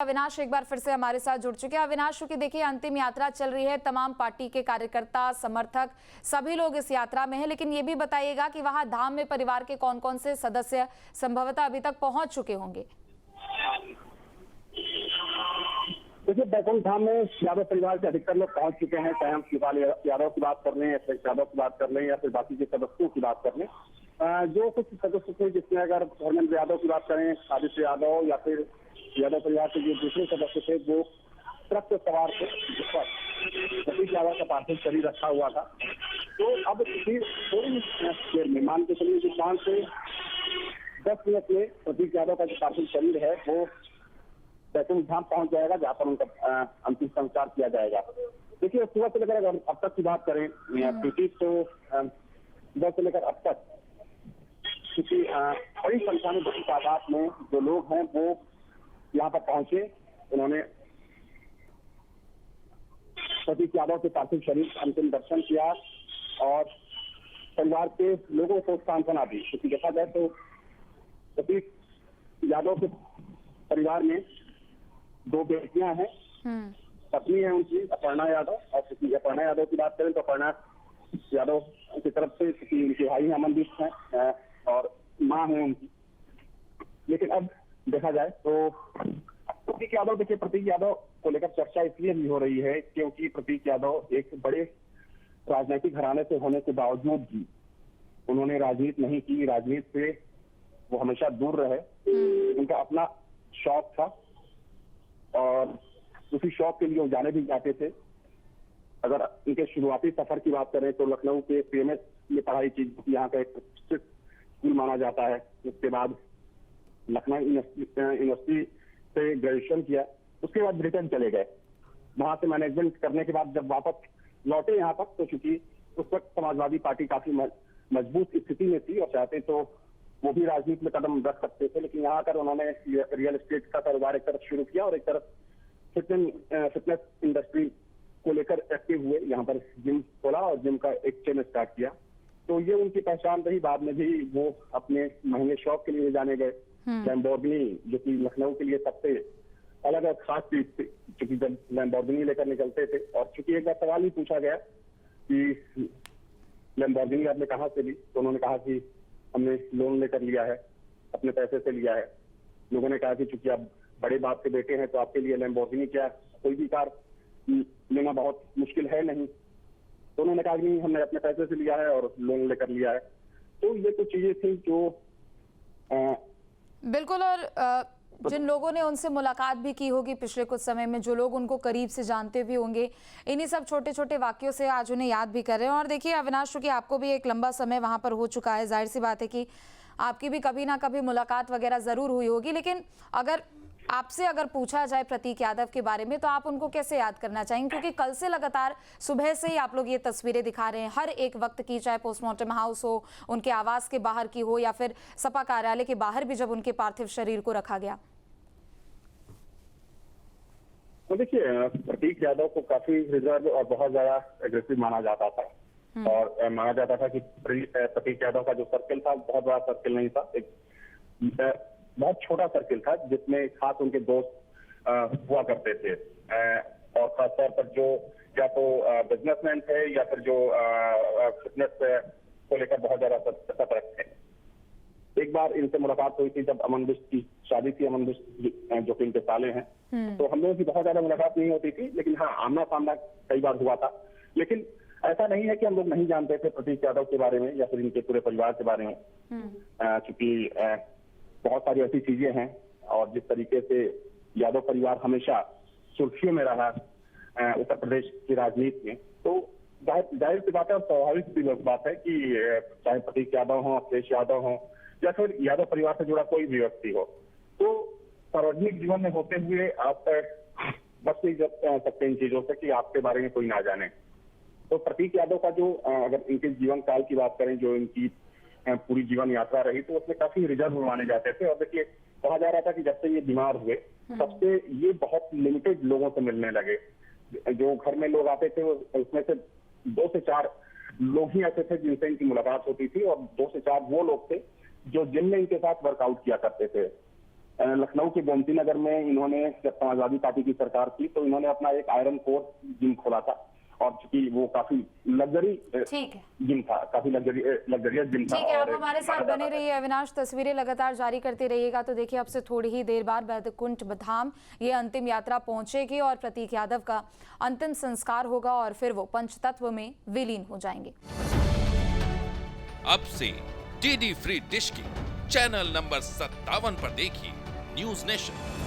अविनाश एक बार फिर से हमारे साथ जुड़ चुके हैं। अविनाश, क्योंकि देखिए अंतिम यात्रा चल रही है, तमाम पार्टी के कार्यकर्ता, समर्थक सभी लोग इस यात्रा में हैं, लेकिन ये भी बताइएगा कि वहां धाम में परिवार के कौन कौन से सदस्य संभवतः अभी तक पहुंच चुके होंगे। देखिए, बैकुंठ धाम में यादव परिवार के अधिकतर लोग पहुंच चुके हैं, चाहे हम शिवपाल यादव की बात कर लें, अखिलेश यादव की बात कर लें या फिर बाकी के सदस्यों की बात कर लें। जो कुछ सदस्य थे, जिसमें अगर धर्मेंद्र यादव की बात करें, आदित्य यादव या फिर यादव परिवार के जो दूसरे सदस्य थे, वो ट्रक से सवार थे जिस पर सतीश यादव का पार्थिव शरीर रखा हुआ था। तो अब थोड़ी देर में, मान के चलिए कि 5 से 10 मिनट में सतीश यादव का जो पार्थिव शरीर है वो बैकुंठ धाम पहुंच जाएगा, जहाँ पर उनका अंतिम संस्कार किया जाएगा। देखिए, सुबह से लेकर अगर अब तक की बात करें तो सुबह से लेकर अब तक क्योंकि बड़ी संख्या में, बड़ी तादाद में जो लोग हैं वो यहाँ पर पहुंचे। उन्होंने सतीश यादव के पार्थिव शरीर का अंतिम दर्शन किया और परिवार के लोगों को सांत्वना दी। क्योंकि देखा जाए तो सतीश यादव के परिवार में 2 बेटियां हैं, पत्नी है उनकी अपर्णा यादव, और अपर्णा यादव की बात करें तो अपर्णा यादव की तरफ से उनके भाई अमनदीप हैं और माँ है उनकी। लेकिन अब देखा जाए तो प्रतीक यादव, देखिए प्रतीक यादव को लेकर चर्चा इसलिए भी हो रही है क्योंकि प्रतीक यादव एक बड़े राजनीतिक घराने से होने के बावजूद भी उन्होंने राजनीति नहीं की। राजनीति से वो हमेशा दूर रहे। उनका अपना शौक था और उसी शौक के लिए वो जाने भी जाते थे। अगर इनके शुरुआती सफर की बात करें तो लखनऊ के पीएमएस में पढ़ाई की, यहाँ का एक प्रतिष्ठित स्कूल माना जाता है। उसके बाद लखनऊ यूनिवर्सिटी से ग्रेजुएशन किया, उसके बाद ब्रिटेन चले गए। वहां से मैनेजमेंट करने के बाद जब वापस लौटे यहाँ तक, तो चूंकि उस वक्त समाजवादी पार्टी काफी मजबूत स्थिति में थी और चाहते तो वो भी राजनीति में कदम रख सकते थे। लेकिन यहाँ आकर उन्होंने रियल एस्टेट का कारोबार एक तरफ शुरू किया और एक तरफ फिटनेस इंडस्ट्री को लेकर एक्टिव हुए। यहाँ पर जिम खोला और जिम का एक चेन स्टार्ट किया। तो ये उनकी पहचान रही। बाद में भी वो अपने महंगे शौक के लिए जाने गए। लैम्बोर्गिनी, जो कि लखनऊ के लिए सबसे अलग और खास चीज थी, क्योंकि जब लैम्बोर्गिनी लेकर निकलते थे और चूंकि एक बार सवाल ही पूछा गया कि लैम्बोर्गिनी आपने कहाँ से ली, तो उन्होंने कहा कि हमने लोन लेकर लिया है, अपने पैसे से लिया है। लोगों ने कहा कि चूंकि आप बड़े बाप के बेटे हैं तो आपके लिए लैम्बोर्गिनी क्या, कोई भी कार लेना बहुत मुश्किल है नहीं। तो उन्होंने कहा कि हमने अपने पैसे से लिया है और लोन लेकर लिया है। तो ये कुछ चीजें थी जो बिल्कुल। और जिन लोगों ने उनसे मुलाकात भी की होगी पिछले कुछ समय में, जो लोग उनको करीब से जानते भी होंगे, इन्हीं सब छोटे छोटे वाक्यों से आज उन्हें याद भी कर रहे हैं। और देखिए अविनाश, क्योंकि आपको भी एक लंबा समय वहां पर हो चुका है, जाहिर सी बात है कि आपकी भी कभी ना कभी मुलाकात वगैरह जरूर हुई होगी। लेकिन अगर आपसे पूछा जाए प्रतीक यादव के बारे में, तो आप उनको कैसे याद करना चाहेंगे? क्योंकि कल से लगातार सुबह से ही आप लोग ये तस्वीरें दिखा रहे हैं हर एक वक्त की, चाहे पोस्टमार्टम हाउस हो, उनके आवास के बाहर की हो, या फिर सपा कार्यालय के बाहर भी जब उनके पार्थिव शरीर को रखा गया। तो देखिए, प्रतीक यादव को काफी रिजर्व और बहुत ज्यादा एग्रेसिव माना जाता था। और माना जाता था कि प्रतीक यादव का जो सर्किल था बहुत बड़ा सर्किल नहीं था, एक बहुत छोटा सर्किल था जिसमें खास उनके दोस्त हुआ करते थे। और खासतौर पर जो या तो बिजनेसमैन थे या फिर जो फिटनेस को लेकर बहुत ज्यादा सतर्क थे। एक बार इनसे मुलाकात हुई थी जब अमन बिष्ट की शादी थी। अमन बिष्ट जो कि इनके साले हैं, तो हम लोगों की बहुत ज्यादा मुलाकात नहीं होती थी, लेकिन हाँ, आमना सामना कई बार हुआ था। लेकिन ऐसा नहीं है कि हम लोग नहीं जानते थे प्रतीक यादव के बारे में या फिर इनके पूरे परिवार के बारे में, क्योंकि बहुत सारी ऐसी चीजें हैं। और जिस तरीके से यादव परिवार हमेशा सुर्खियों में रहा उत्तर प्रदेश की राजनीति में, तो जाहिर सी बात है और स्वाभाविक सी बात है कि चाहे प्रतीक यादव हो, अखिलेश यादव हो या फिर यादव परिवार से जुड़ा कोई भी व्यक्ति हो, तो सार्वजनिक जीवन में होते हुए आप बच नहीं सकते इन चीजों से कि आपके बारे में कोई ना जाने। तो प्रतीक यादव का जो अगर इनके जीवन काल की बात करें, जो इनकी पूरी जीवन यात्रा रही, तो उसमें काफी रिजर्व माने जाते थे। और देखिए, कहा जा रहा था कि जब से ये बीमार हुए तब से ये बहुत लिमिटेड लोगों से मिलने लगे। जो घर में लोग आते थे उसमें से 2 से 4 लोग ही ऐसे थे जिनसे इनकी मुलाकात होती थी, और 2 से 4 वो लोग थे जो जिम में इनके साथ वर्कआउट किया करते थे। लखनऊ के गोमती नगर में इन्होंने, जब समाजवादी पार्टी की सरकार थी तो इन्होंने अपना एक आयरन कोर जिम खोला था, और चूंकि वो काफी लग्जरी ठीक है, जिम था, काफी लग्जरियस जिम था। ठीक है, आप और हमारे साथ बने रहिए अविनाश, तस्वीरें लगातार जारी करते रहिएगा। तो देखिए, अब से थोड़ी ही देर बाद बैकुंठ धाम ये अंतिम यात्रा पहुंचेगी और प्रतीक यादव का अंतिम संस्कार होगा और फिर वो पंचतत्व में विलीन हो जाएंगे। अब से डीडी फ्री डिश की चैनल नंबर 57 पर देखिए न्यूज नेशन।